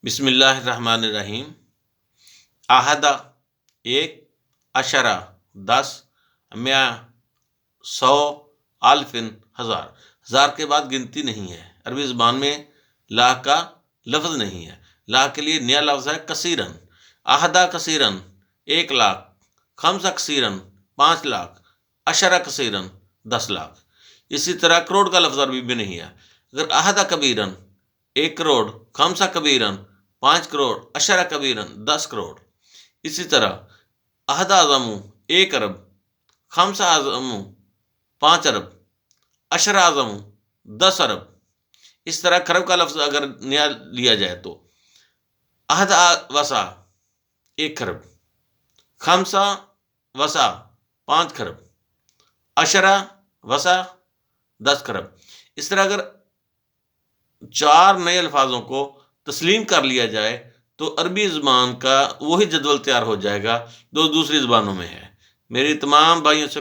بسم اللہ الرحمن الرحیم۔ احدہ ایک، عشرہ 10، میا 100، الفن ہزار۔ ہزار کے بعد گنتی نہیں ہے۔ عربی زبان میں لا کا لفظ نہیں ہے۔ لا کے لیے نیا لفظ ہے کثیرن۔ احدہ کثیرن 1,00,000، خمسہ کثیرن 5,00,000، عشرہ کثیرن 10,00,000۔ اسی طرح کروڑ کا لفظ عربی میں نہیں ہے۔ اگر احدہ کبیرن 1 کروڑ، خمسہ کبیرن 5 کروڑ، عشرہ کبیرن 10 کروڑ۔ اسی طرح احدہ اعظم 1 ارب، خمسہ اعظم 5 ارب، عشرہ اعظم 10 ارب۔ اس طرح کھرب کا لفظ اگر نیا لیا جائے تو احدہ وسع 1 کھرب، خمسہ وسع 5 کھرب، عشرہ وسع 10 کھرب۔ اس طرح اگر 4 نئے الفاظوں کو تسلیم کر لیا جائے تو عربی زبان کا وہی جدول تیار ہو جائے گا جو دوسری زبانوں میں ہے۔ میری تمام بھائیوں سے